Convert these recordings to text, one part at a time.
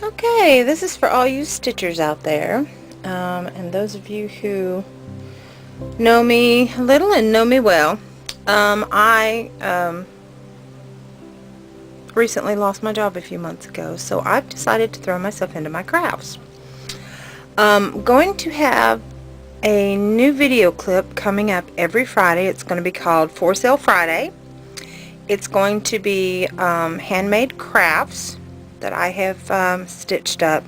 Okay, this is for all you stitchers out there, and those of you who know me little and know me well. I recently lost my job a few months ago, so I've decided to throw myself into my crafts. Going to have a new video clip coming up every Friday. It's going to be called For Sale Friday. It's going to be handmade crafts that I have stitched up,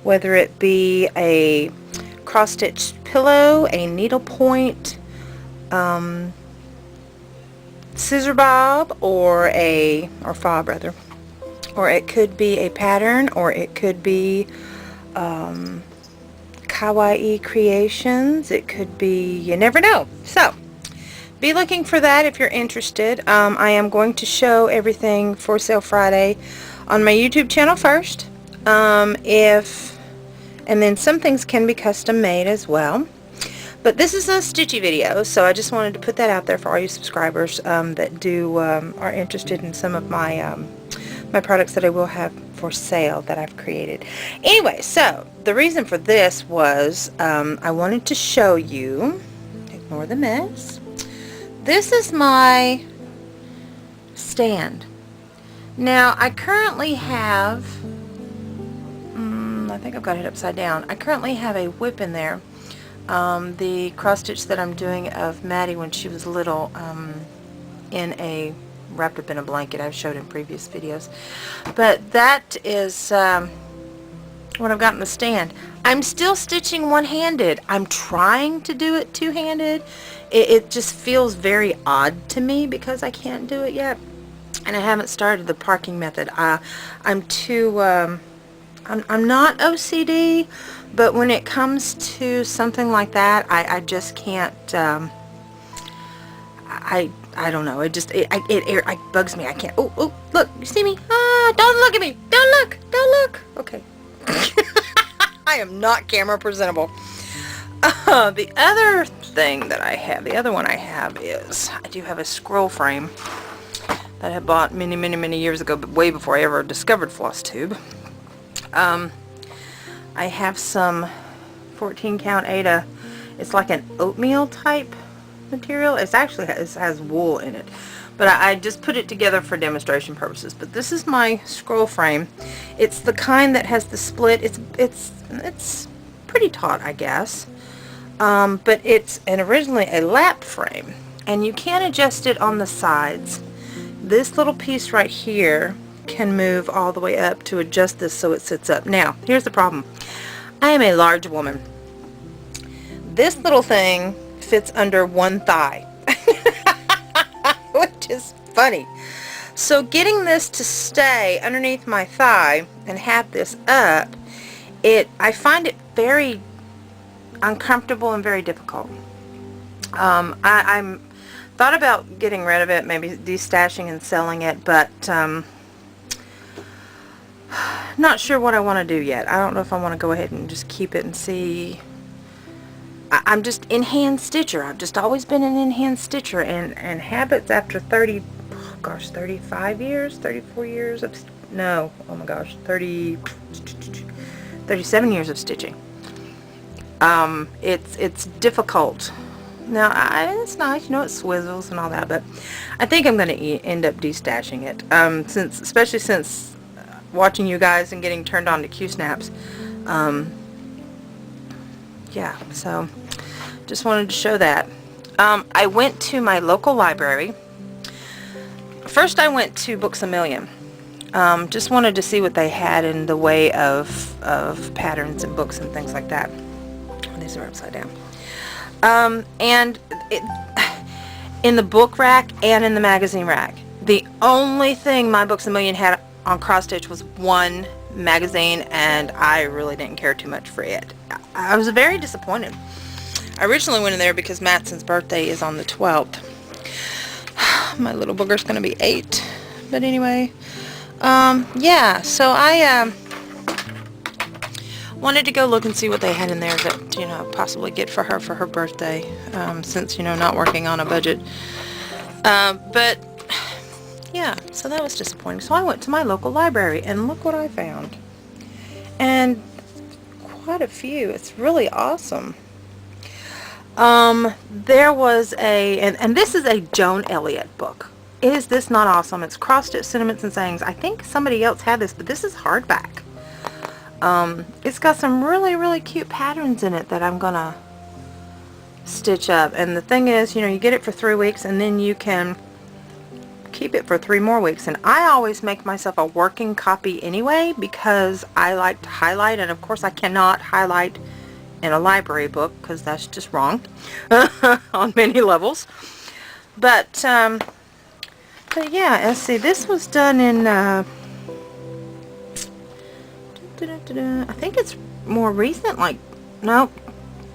whether it be a cross-stitched pillow, a needlepoint, scissor bob, or fob rather, or it could be a pattern, or it could be kawaii creations. It could be, you never know. So be looking for that if you're interested. I am going to show everything For Sale Friday on my YouTube channel first, and then some things can be custom made as well. But this is a stitchy video, so I just wanted to put that out there for all you subscribers that are interested in some of my my products that I will have for sale that I've created. Anyway, so the reason for this was I wanted to show you, ignore the mess, this is my stand. Now, I currently have, I think I've got it upside down. I currently have a whip in there. The cross stitch that I'm doing of Maddie when she was little, wrapped up in a blanket I've showed in previous videos. But that is what I've got in the stand. I'm still stitching one-handed. I'm trying to do it two-handed. It just feels very odd to me because I can't do it yet. And I haven't started the parking method. I'm too, I'm not OCD, but when it comes to something like that, I just can't, I don't know, it bugs me. I can't, oh, look, you see me? Ah, don't look at me, don't look, okay. I am not camera presentable. The other thing that I have, the other one I have is, I do have a scroll frame that I had bought many years ago, but way before I ever discovered Flosstube. I have some 14 count Aida. It's like an oatmeal type material. It has wool in it, but I just put it together for demonstration purposes. But this is my scroll frame. It's the kind that has the split. It's pretty taut, I guess, but it's originally a lap frame, and you can adjust it on the sides. This little piece right here can move all the way up to adjust this so it sits up. Now, here's the problem. I am a large woman. This little thing fits under one thigh, which is funny. So getting this to stay underneath my thigh and have this up, I find it very uncomfortable and very difficult. I'm thought about getting rid of it, maybe destashing and selling it, but not sure what I want to do yet. I don't know if I want to go ahead and just keep it and see. I'm just in-hand stitcher. I've just always been an in-hand stitcher, and habits after 35 years, 34 years of, no, oh my gosh, 37 years of stitching. It's difficult. Now, it's nice, you know, it swizzles and all that, but I think I'm going to end up destashing it, especially since watching you guys and getting turned on to Q-snaps. Yeah, so just wanted to show that. I went to my local library. First, I went to Books A Million. Just wanted to see what they had in the way of patterns and books and things like that. These are upside down. And in the book rack and in the magazine rack, the only thing my Books A Million had on cross stitch was one magazine, and I really didn't care too much for it. I was very disappointed. I originally went in there because Matson's birthday is on the 12th. My little booger's gonna be 8, but anyway, yeah, so I wanted to go look and see what they had in there that, you know, possibly get for her birthday, since, you know, not working on a budget. But yeah, so that was disappointing. So I went to my local library, and look what I found. and quite a few. It's really awesome. There was and this is a Joan Elliott book. Is this not awesome? It's Crossed at Sentiments and Sayings. I think somebody else had this, but this is hardback. It's got some really, really cute patterns in it that I'm gonna stitch up. And the thing is, you know, you get it for 3 weeks and then you can keep it for 3 more weeks. And I always make myself a working copy anyway because I like to highlight, and of course I cannot highlight in a library book because that's just wrong on many levels. But yeah, let's see, this was done in I think it's more recent, like, nope,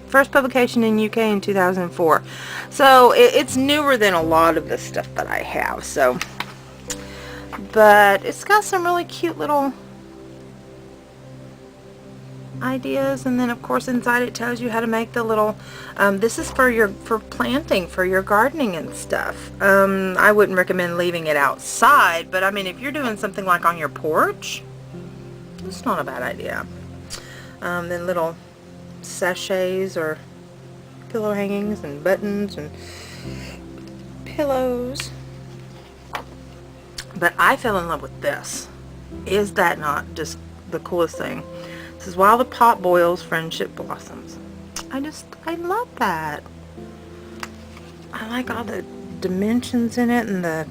first publication in UK in 2004. So it's newer than a lot of the stuff that I have. So, but it's got some really cute little ideas, and then of course inside it tells you how to make the little this is for planting, for your gardening and stuff. I wouldn't recommend leaving it outside, but I mean, if you're doing something like on your porch, it's not a bad idea. Then little sachets or pillow hangings and buttons and pillows. But I fell in love with this. Is that not just the coolest thing? This is While the Pot Boils, Friendship Blossoms. I love that. I like all the dimensions in it and the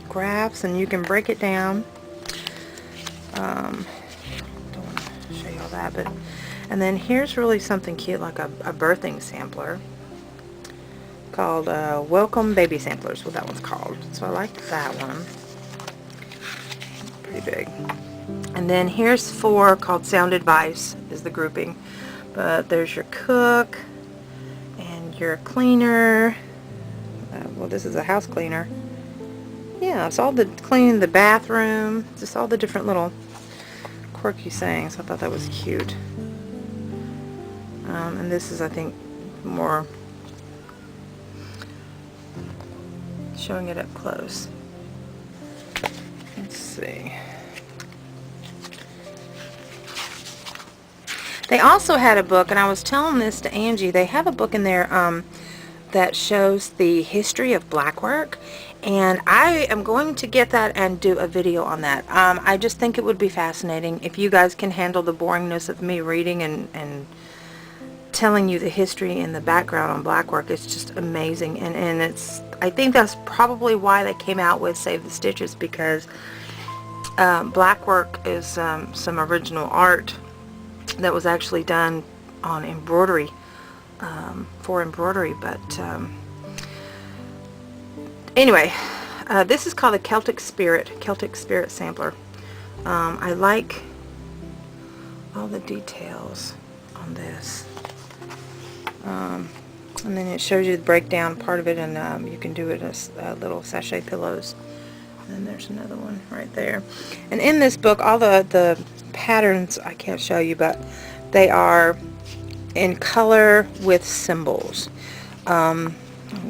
graphs, and you can break it down. Don't want to show you all that, but and then here's really something cute, like a birthing sampler called Welcome Baby Samplers, what that one's called. So I like that one. Pretty big. And then here's 4 called Sound Advice is the grouping. But there's your cook and your cleaner. Well, this is a house cleaner. Yeah, it's all the cleaning the bathroom. Just all the different little quirky sayings. I thought that was cute. And this is, I think, more showing it up close. Let's see. They also had a book, and I was telling this to Angie, they have a book in there that shows the history of blackwork, and I am going to get that and do a video on that. I just think it would be fascinating if you guys can handle the boringness of me reading and telling you the history and the background on blackwork. It's just amazing, and it's, I think that's probably why they came out with Save the Stitches, because blackwork is some original art that was actually done on embroidery, for embroidery. But anyway, this is called the Celtic Spirit Sampler. I like all the details on this. And then it shows you the breakdown part of it, and you can do it as little sachet pillows. And then there's another one right there. And in this book, all the patterns I can't show you, but they are in color with symbols. I'll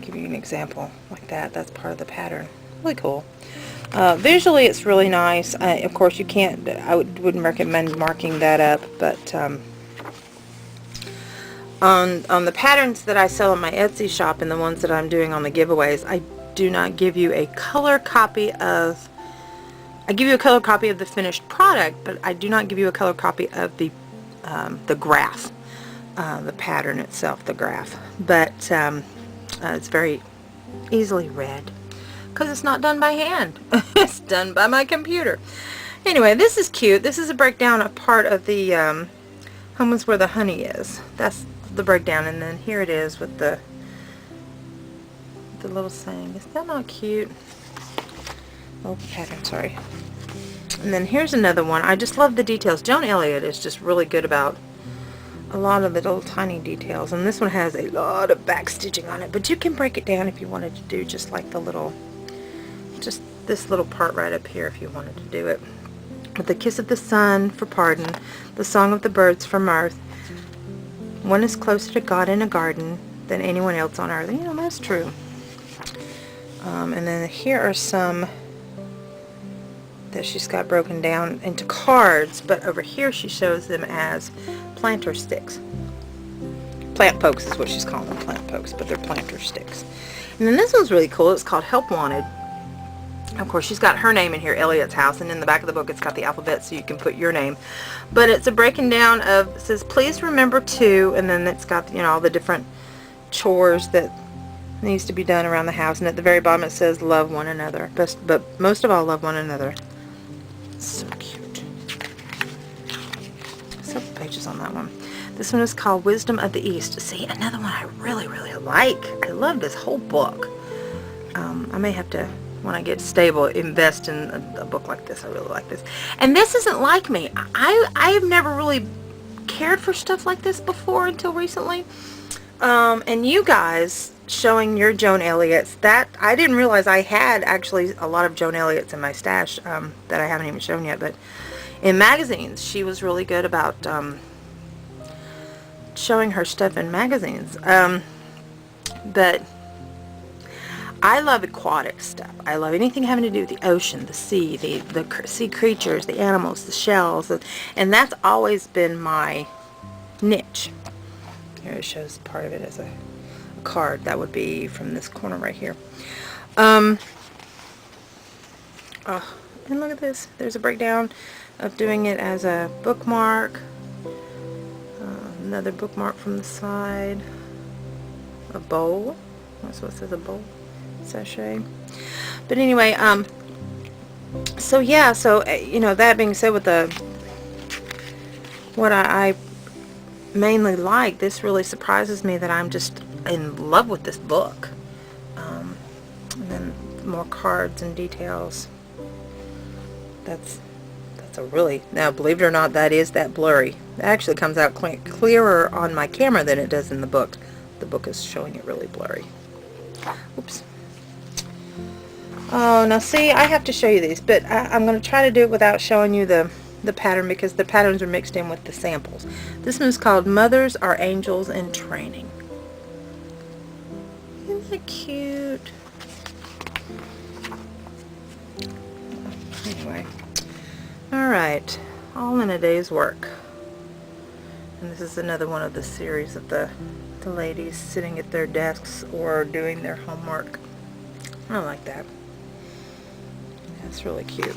give you an example like that. That's part of the pattern. Really cool. Visually, it's really nice. Of course, you can't. I wouldn't recommend marking that up, but on the patterns that I sell in my Etsy shop and the ones that I'm doing on the giveaways, I do not give you a color copy of. I give you a color copy of the finished product, but I do not give you a color copy of the graph, the pattern itself, the graph. But it's very easily read because it's not done by hand. It's done by my computer. Anyway, this is cute. This is a breakdown of part of the Home is Where the Honey Is. That's the breakdown, and then here it is with the little saying. Is that not cute? Oh, pattern, sorry. And then here's another one. I just love the details. Joan Elliott is just really good about a lot of the little tiny details, and this one has a lot of back stitching on it, but you can break it down if you wanted to do just like the little, just this little part right up here if you wanted to do it. With the kiss of the sun for pardon, the song of the birds for mirth, one is closer to God in a garden than anyone else on earth. You know, that's true. And then here are some that she's got broken down into cards, but over here she shows them as planter sticks. Plant pokes is what she's calling them, plant pokes, but they're planter sticks. And then this one's really cool. It's called Help Wanted. Of course, she's got her name in here, Elliot's house, and in the back of the book it's got the alphabet so you can put your name. But it's a breaking down of, it says, please remember to, and then it's got, you know, all the different chores that needs to be done around the house. And at the very bottom it says, love one another. But most of all, love one another. So cute. Several pages on that one. This one is called Wisdom of the East. See, another one I really, really like. I love this whole book. I may have to, when I get stable, invest in a book like this. I really like this. And this isn't like me. I've never really cared for stuff like this before until recently. And you guys showing your Joan Elliott's, that I didn't realize I had actually a lot of Joan Elliott's in my stash that I haven't even shown yet. But in magazines, she was really good about showing her stuff in magazines. But I love aquatic stuff. I love anything having to do with the ocean, the sea, the sea creatures, the animals, the shells, and that's always been my niche. Here it shows part of it as a card. That would be from this corner right here. Oh, and look at this. There's a breakdown of doing it as a bookmark. Another bookmark from the side. A bowl. That's what it says, a bowl. Sachet. But anyway, so yeah, so you know, that being said, with the what I mainly like, this really surprises me that I'm just in love with this book. And then more cards and details. That's a really, now believe it or not, that is that blurry. It actually comes out clearer on my camera than it does in the book. The book is showing it really blurry. Oops. Oh, now see, I have to show you these, but I'm going to try to do it without showing you the pattern, because the patterns are mixed in with the samples. This one is called Mothers Are Angels in Training. Isn't that cute? Anyway. Alright. All in a day's work. And this is another one of the series of the ladies sitting at their desks or doing their homework. I like that. That's really cute.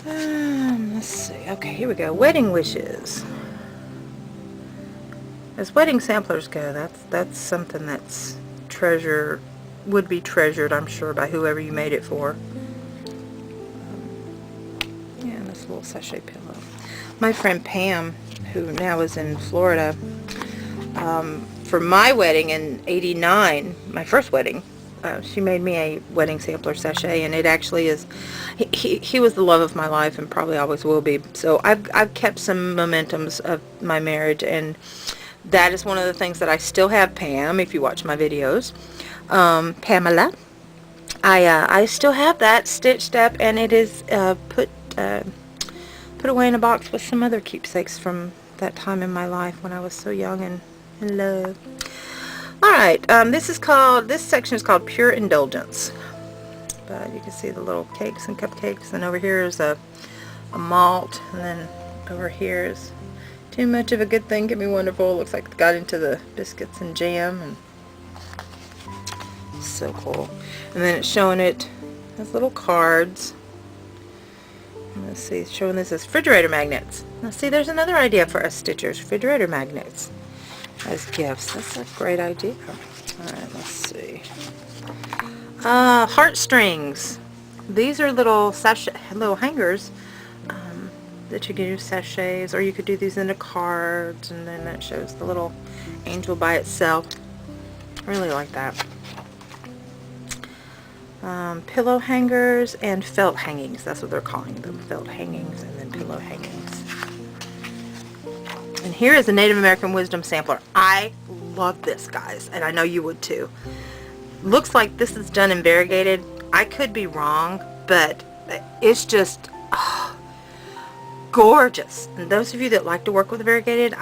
Let's see. Okay, here we go. Wedding wishes. As wedding samplers go, that's something that's would be treasured, I'm sure, by whoever you made it for. Yeah, and this little sachet pillow. My friend Pam, who now is in Florida, for my wedding in '89, my first wedding, she made me a wedding sampler sachet, and it actually is, he was the love of my life and probably always will be. So I've kept some momentums of my marriage, and that is one of the things that I still have. Pam, if you watch my videos, Pamela, I still have that stitched up, and it is put away in a box with some other keepsakes from that time in my life when I was so young and in love. Alright, this section is called Pure Indulgence. But you can see the little cakes and cupcakes, and over here is a malt, and then over here is Too Much of a Good Thing Can Be Wonderful. Looks like it got into the biscuits and jam, and so cool. And then it's showing it as little cards. Let's see, it's showing this as refrigerator magnets. Now see, there's another idea for us stitchers, refrigerator magnets as gifts. That's a great idea. Alright, let's see. Heartstrings. These are little hangers that you can do sachets, or you could do these into cards, and then that shows the little angel by itself. I really like that. Pillow hangers and felt hangings. That's what they're calling them. Felt hangings and then pillow hangings. And here is a Native American Wisdom sampler. I love this, guys, and I know you would too. Looks like this is done in variegated. I could be wrong, but it's just gorgeous. And those of you that like to work with variegated,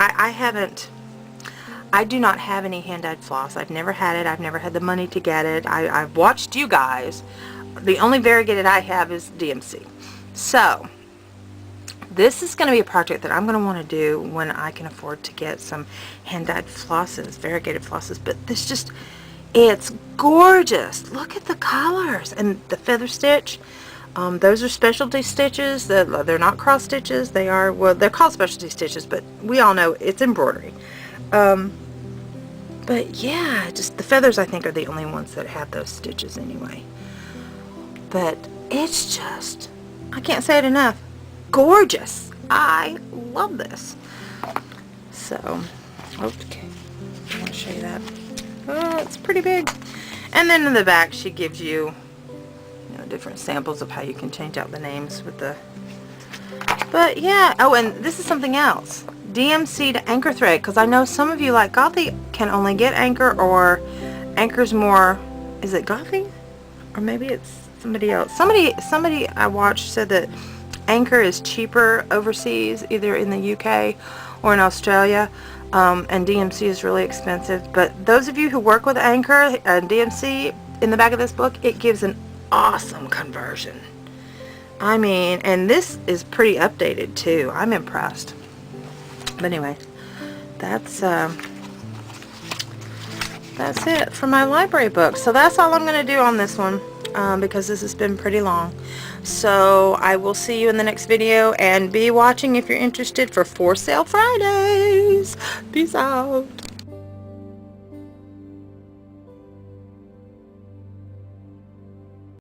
I do not have any hand-dyed floss. I've never had it. I've never had the money to get it. I've watched you guys The only variegated I have is DMC. So this is going to be a project that I'm going to want to do when I can afford to get some hand-dyed flosses, variegated flosses. But this just, it's gorgeous. Look at the colors and the feather stitch. Those are specialty stitches. They're not cross stitches. They are, well, they're called specialty stitches, but we all know it's embroidery. But yeah, just the feathers I think are the only ones that have those stitches anyway. But it's just, I can't say it enough, gorgeous. I love this. So, okay, I want to show you that. Oh, it's pretty big. And then in the back she gives you, different samples of how you can change out the names with the, but yeah. Oh, and this is something else. DMC to anchor thread, because I know some of you like Gothy can only get anchor, or anchor's more, is it Gothy? Or maybe it's somebody else. Somebody I watched said that anchor is cheaper overseas, either in the UK or in Australia, and DMC is really expensive. But those of you who work with anchor and DMC, in the back of this book, it gives an awesome conversion. I mean, and this is pretty updated too. I'm impressed. But anyway, that's it for my library book. So that's all I'm going to do on this one, because this has been pretty long. So I will see you in the next video, and be watching if you're interested for For Sale Fridays. Peace out.